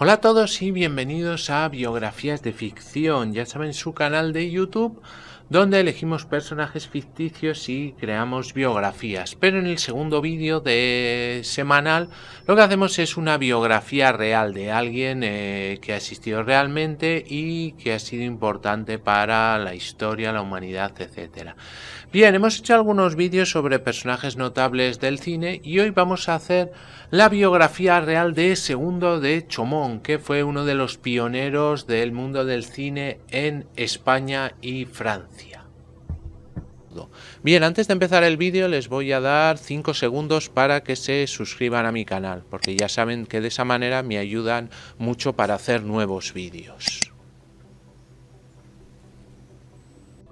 Hola a todos y bienvenidos a Biografías de Ficción, ya saben, su canal de YouTube donde elegimos personajes ficticios y creamos biografías. Pero en el segundo vídeo de semanal lo que hacemos es una biografía real de alguien que ha existido realmente y que ha sido importante para la historia, la humanidad, etc. Bien, hemos hecho algunos vídeos sobre personajes notables del cine y hoy vamos a hacer la biografía real de Segundo de Chomón, que fue uno de los pioneros del mundo del cine en España y Francia. Bien, antes de empezar el vídeo les voy a dar 5 segundos para que se suscriban a mi canal, porque ya saben que de esa manera me ayudan mucho para hacer nuevos vídeos.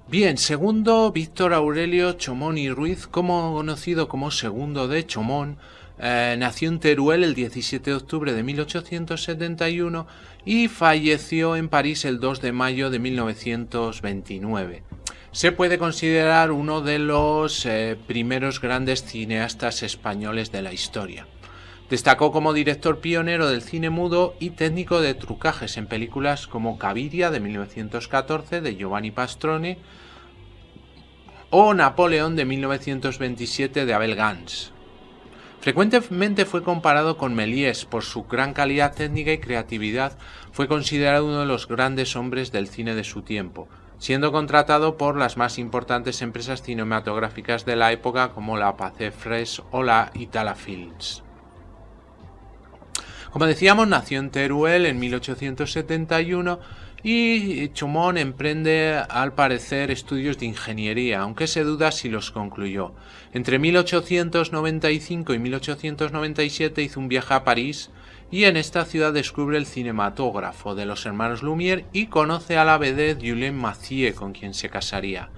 Bien, Segundo Víctor Aurelio Chomón y Ruiz, conocido como Segundo de Chomón, nació en Teruel el 17 de octubre de 1871 y falleció en París el 2 de mayo de 1929. Se puede considerar uno de los primeros grandes cineastas españoles de la historia. Destacó como director pionero del cine mudo y técnico de trucajes en películas como Caviria de 1914 de Giovanni Pastrone o Napoleón de 1927 de Abel Gance. Frecuentemente fue comparado con Méliès por su gran calidad técnica y creatividad. Fue considerado uno de los grandes hombres del cine de su tiempo, siendo contratado por las más importantes empresas cinematográficas de la época como la Pathé Frères o la Itala Films. Como decíamos, nació en Teruel en 1871 y Chomón emprende al parecer estudios de ingeniería, aunque se duda si los concluyó. Entre 1895 y 1897 hizo un viaje a París y en esta ciudad descubre el cinematógrafo de los hermanos Lumière y conoce a la vedette Julien Massieu, con quien se casaría.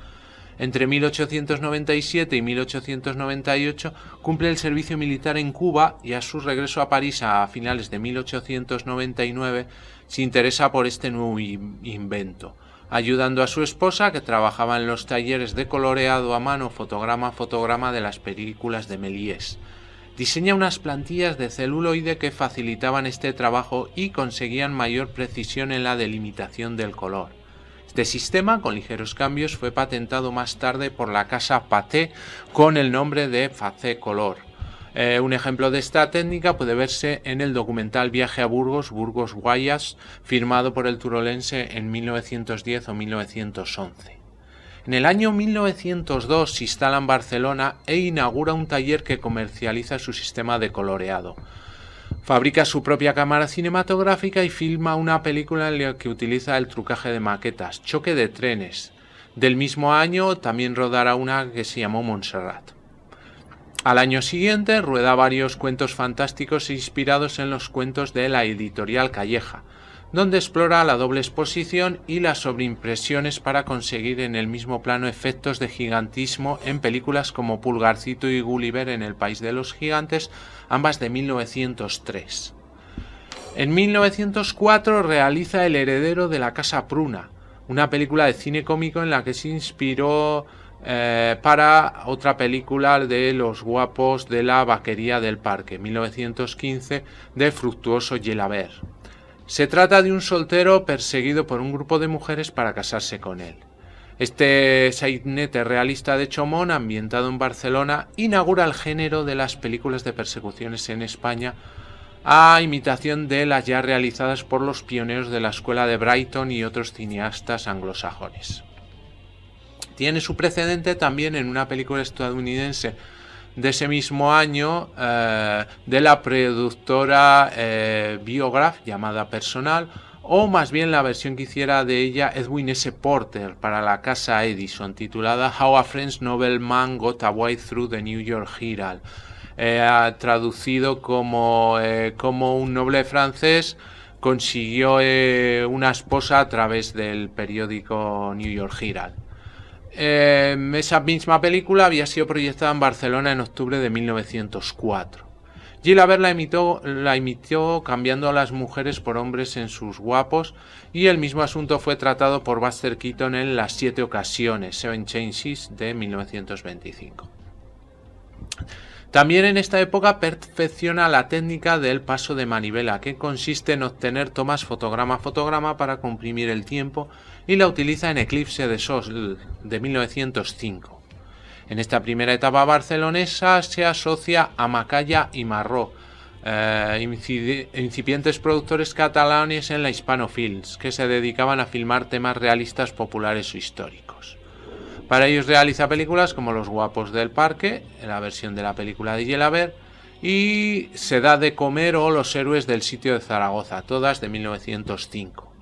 Entre 1897 y 1898 cumple el servicio militar en Cuba y a su regreso a París a finales de 1899 se interesa por este nuevo invento, ayudando a su esposa, que trabajaba en los talleres de coloreado a mano fotograma a fotograma de las películas de Méliès. Diseña unas plantillas de celuloide que facilitaban este trabajo y conseguían mayor precisión en la delimitación del color. Este sistema, con ligeros cambios, fue patentado más tarde por la casa Pathé con el nombre de Facé Color. Un ejemplo de esta técnica puede verse en el documental Viaje a Burgos, Burgos-Guayas, firmado por el turolense en 1910 o 1911. En el año 1902 se instala en Barcelona e inaugura un taller que comercializa su sistema de coloreado. Fabrica su propia cámara cinematográfica y filma una película en la que utiliza el trucaje de maquetas, Choque de trenes. Del mismo año también rodará una que se llamó Montserrat. Al año siguiente rueda varios cuentos fantásticos inspirados en los cuentos de la editorial Calleja, donde explora la doble exposición y las sobreimpresiones para conseguir en el mismo plano efectos de gigantismo en películas como Pulgarcito y Gulliver en el País de los Gigantes, ambas de 1903. En 1904 realiza El heredero de la casa Pruna, una película de cine cómico en la que se inspiró para otra película de Los guapos de la vaquería del parque, 1915, de Fructuoso Gelabert. Se trata de un soltero perseguido por un grupo de mujeres para casarse con él. Este sainete realista de Chomón, ambientado en Barcelona, inaugura el género de las películas de persecuciones en España, a imitación de las ya realizadas por los pioneros de la escuela de Brighton y otros cineastas anglosajones. Tiene su precedente también en una película estadounidense de ese mismo año de la productora Biograph, llamada Personal, o más bien la versión que hiciera de ella Edwin S. Porter para la casa Edison, titulada How a French Nobleman Got Away Through the New York Herald, traducido como un noble francés consiguió una esposa a través del periódico New York Herald. Esa misma película había sido proyectada en Barcelona en octubre de 1904. Gelabert la emitió cambiando a las mujeres por hombres en sus guapos, y el mismo asunto fue tratado por Buster Keaton en Las 7 ocasiones, Seven Chances, de 1925. También en esta época perfecciona la técnica del paso de manivela, que consiste en obtener tomas fotograma a fotograma para comprimir el tiempo, y la utiliza en Eclipse de Sol de 1905. En esta primera etapa barcelonesa se asocia a Macaya y Marró, incipientes productores catalanes en la Hispano Films, que se dedicaban a filmar temas realistas populares o históricos. Para ellos realiza películas como Los guapos del parque, la versión de la película de Gelabert, y Se da de comer o Los héroes del sitio de Zaragoza, todas de 1905.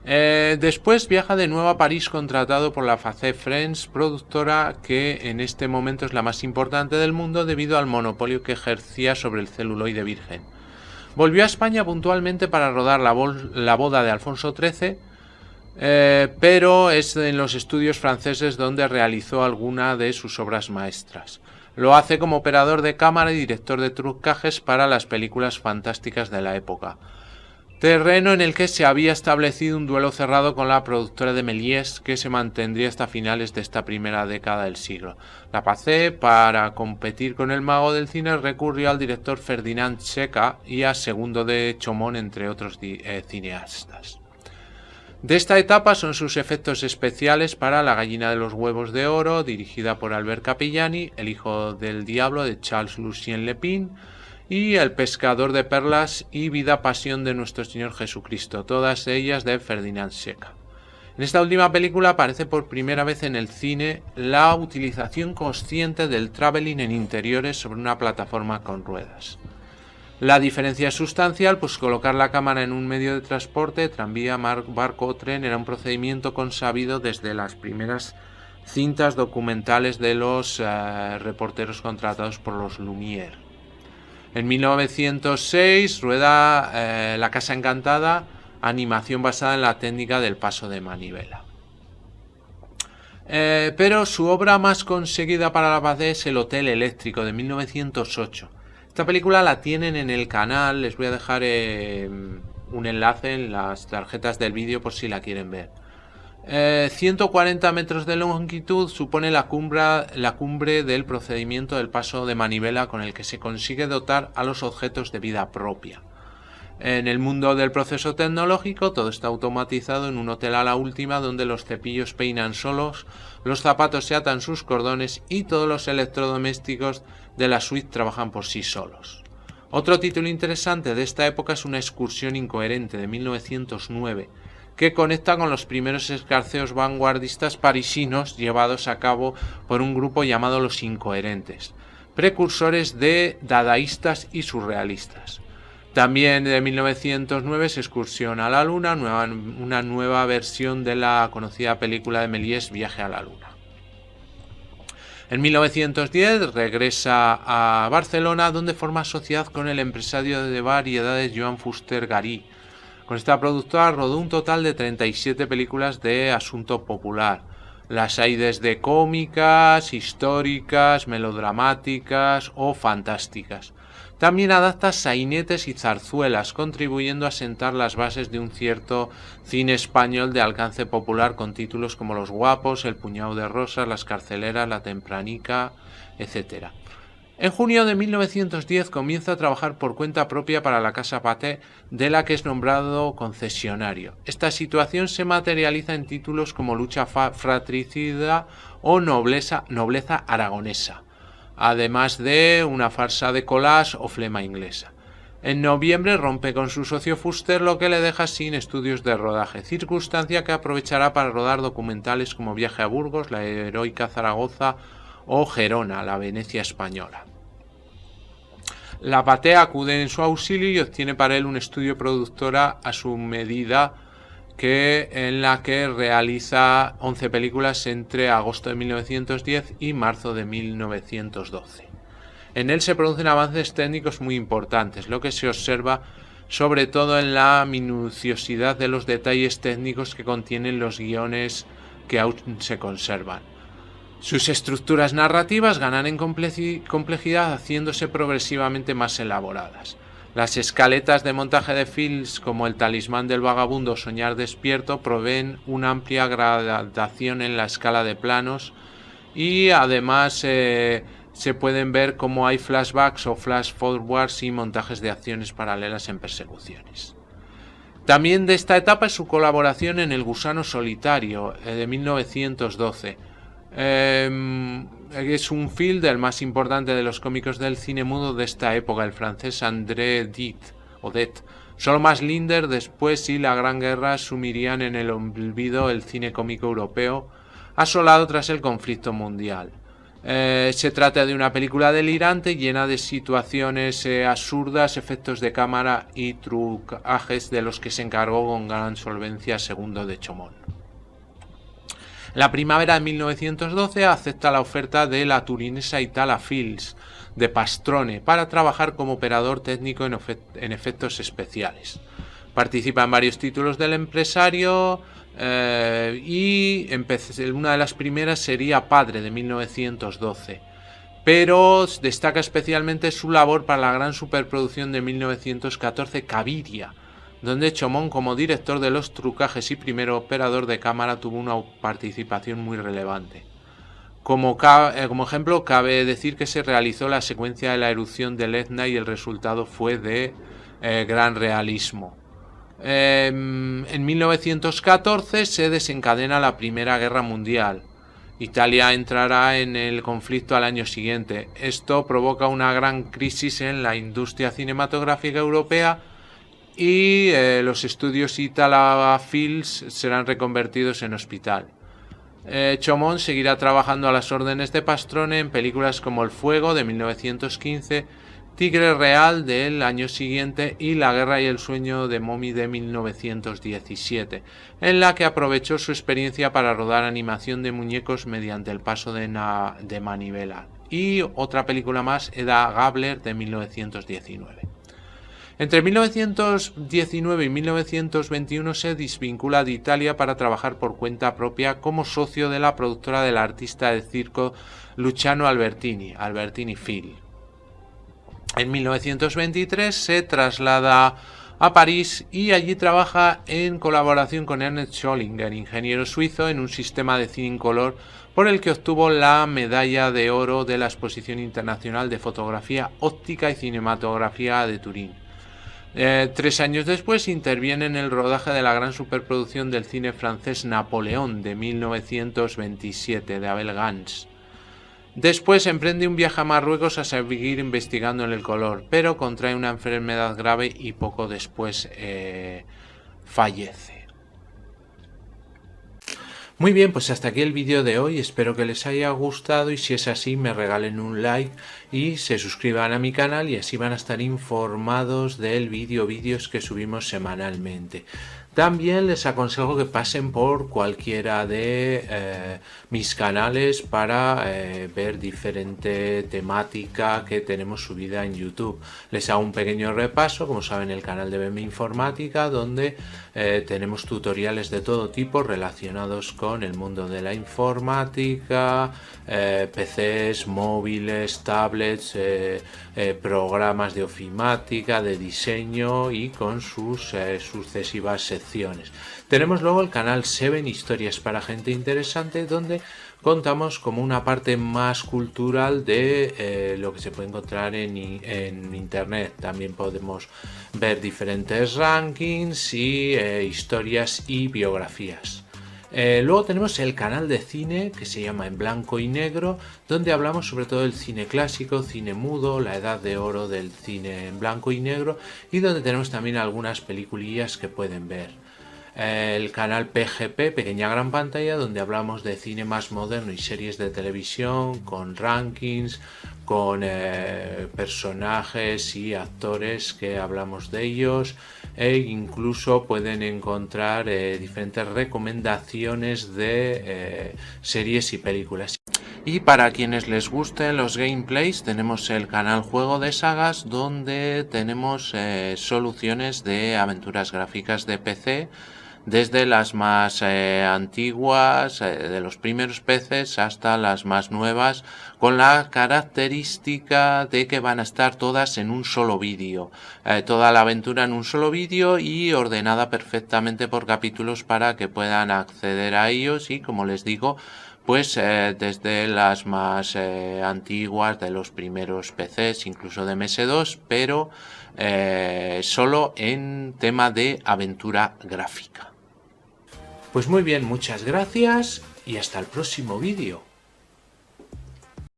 Después viaja de nuevo a París, contratado por la Facé France, productora que en este momento es la más importante del mundo debido al monopolio que ejercía sobre el celuloide virgen. Volvió a España puntualmente para rodar la boda de Alfonso XIII, pero es en los estudios franceses donde realizó alguna de sus obras maestras. Lo hace como operador de cámara y director de trucajes para las películas fantásticas de la época, terreno en el que se había establecido un duelo cerrado con la productora de Méliès, que se mantendría hasta finales de esta primera década del siglo. La Facé, para competir con el mago del cine, recurrió al director Ferdinand Checa y a Segundo de Chomón, entre otros cineastas. De esta etapa son sus efectos especiales para La gallina de los huevos de oro, dirigida por Albert Capellani, El hijo del diablo de Charles Lucien Lepine, y El pescador de perlas y Vida pasión de nuestro Señor Jesucristo, todas ellas de Ferdinand Checa. En esta última película aparece por primera vez en el cine la utilización consciente del travelling en interiores sobre una plataforma con ruedas. La diferencia es sustancial, pues colocar la cámara en un medio de transporte, tranvía, barco o tren, era un procedimiento consabido desde las primeras cintas documentales de los reporteros contratados por los Lumière. En 1906 rueda La casa encantada, animación basada en la técnica del paso de manivela. Pero su obra más conseguida para la Facé es El hotel eléctrico, de 1908. Esta película la tienen en el canal, les voy a dejar un enlace en las tarjetas del vídeo por si la quieren ver. 140 metros de longitud supone la cumbre del procedimiento del paso de manivela, con el que se consigue dotar a los objetos de vida propia. En el mundo del proceso tecnológico todo está automatizado en un hotel a la última, donde los cepillos peinan solos, los zapatos se atan sus cordones y todos los electrodomésticos de la suite trabajan por sí solos. Otro título interesante de esta época es Una excursión incoherente, de 1909, que conecta con los primeros escarceos vanguardistas parisinos llevados a cabo por un grupo llamado Los Incoherentes, precursores de dadaístas y surrealistas. También de 1909 es Excursión a la Luna, una nueva versión de la conocida película de Méliès, Viaje a la Luna. En 1910 regresa a Barcelona, donde forma sociedad con el empresario de variedades Joan Fuster Garí. Con esta productora rodó un total de 37 películas de asunto popular. Las hay desde cómicas, históricas, melodramáticas o fantásticas. También adapta sainetes y zarzuelas, contribuyendo a sentar las bases de un cierto cine español de alcance popular, con títulos como Los guapos, El puñado de rosas, Las carceleras, La tempranica, etc. En junio de 1910 comienza a trabajar por cuenta propia para la Casa Pathé, de la que es nombrado concesionario. Esta situación se materializa en títulos como Lucha fratricida o Nobleza aragonesa, además de Una farsa de collage o Flema inglesa. En noviembre rompe con su socio Fuster, lo que le deja sin estudios de rodaje, circunstancia que aprovechará para rodar documentales como Viaje a Burgos, La heroica Zaragoza o Gerona, la Venecia española. La Pathé acude en su auxilio y obtiene para él un estudio productora a su medida, en la que realiza 11 películas entre agosto de 1910 y marzo de 1912. En él se producen avances técnicos muy importantes, lo que se observa sobre todo en la minuciosidad de los detalles técnicos que contienen los guiones que aún se conservan. Sus estructuras narrativas ganan en complejidad, haciéndose progresivamente más elaboradas. Las escaletas de montaje de films como El talismán del vagabundo o Soñar despierto proveen una amplia gradación en la escala de planos, y además se pueden ver cómo hay flashbacks o flash forwards y montajes de acciones paralelas en persecuciones. También de esta etapa es su colaboración en El Gusano Solitario, de 1912. Es un film del más importante de los cómicos del cine mudo de esta época, el francés André Odet. Solo Maslinder después y La Gran Guerra sumirían en el olvido el cine cómico europeo, asolado tras el conflicto mundial. Se trata de una película delirante llena de situaciones absurdas, efectos de cámara y trucajes de los que se encargó con gran solvencia Segundo de Chomón. La primavera de 1912 acepta la oferta de la turinesa Itala Films de Pastrone para trabajar como operador técnico en efectos especiales. Participa en varios títulos del empresario y una de las primeras sería Padre de 1912. Pero destaca especialmente su labor para la gran superproducción de 1914 Caviria, donde Chomón, como director de los trucajes y primer operador de cámara, tuvo una participación muy relevante. Como ejemplo, cabe decir que se realizó la secuencia de la erupción del Etna y el resultado fue de gran realismo. En 1914 se desencadena la Primera Guerra Mundial. Italia entrará en el conflicto al año siguiente. Esto provoca una gran crisis en la industria cinematográfica europea y los estudios Itala Films serán reconvertidos en hospital. Chomón seguirá trabajando a las órdenes de Pastrone en películas como El Fuego de 1915, Tigre Real del año siguiente y La Guerra y el Sueño de Momi de 1917, en la que aprovechó su experiencia para rodar animación de muñecos mediante el paso de manivela. Y otra película más, Eda Gabler de 1919. Entre 1919 y 1921 se desvincula de Italia para trabajar por cuenta propia como socio de la productora del artista de circo Luciano Albertini, Albertini Film. En 1923 se traslada a París y allí trabaja en colaboración con Ernest Schollinger, ingeniero suizo, en un sistema de cine incolor por el que obtuvo la medalla de oro de la Exposición Internacional de Fotografía Óptica y Cinematografía de Turín. 3 años después interviene en el rodaje de la gran superproducción del cine francés Napoleón de 1927 de Abel Gance. Después emprende un viaje a Marruecos a seguir investigando en el color, pero contrae una enfermedad grave y poco después fallece. Muy bien, pues hasta aquí el vídeo de hoy, espero que les haya gustado y si es así me regalen un like y se suscriban a mi canal y así van a estar informados del vídeos que subimos semanalmente. También les aconsejo que pasen por cualquiera de mis canales para ver diferente temática que tenemos subida en YouTube. Les hago un pequeño repaso, como saben, el canal de BM Informática, donde tenemos tutoriales de todo tipo relacionados con el mundo de la informática, PCs, móviles, tablets, programas de ofimática, de diseño y con sus sucesivas secciones. Tenemos luego el canal 7 Historias para Gente Interesante, donde contamos como una parte más cultural de lo que se puede encontrar en internet. También podemos ver diferentes rankings y historias y biografías. Luego tenemos el canal de cine que se llama En Blanco y Negro, donde hablamos sobre todo del cine clásico, cine mudo, la edad de oro del cine en blanco y negro, y donde tenemos también algunas peliculillas que pueden ver. El canal PGP, Pequeña Gran Pantalla, donde hablamos de cine más moderno y series de televisión con rankings, con personajes y actores que hablamos de ellos, e incluso pueden encontrar diferentes recomendaciones de series y películas. Y para quienes les gusten los gameplays, tenemos el canal Juego de Sagas, donde tenemos soluciones de aventuras gráficas de PC, desde las más antiguas, de los primeros peces, hasta las más nuevas, con la característica de que van a estar todas en un solo vídeo, toda la aventura en un solo vídeo y ordenada perfectamente por capítulos para que puedan acceder a ellos y, como les digo, pues desde las más antiguas, de los primeros PCs, incluso de MS2, pero solo en tema de aventura gráfica. Pues muy bien, muchas gracias y hasta el próximo vídeo.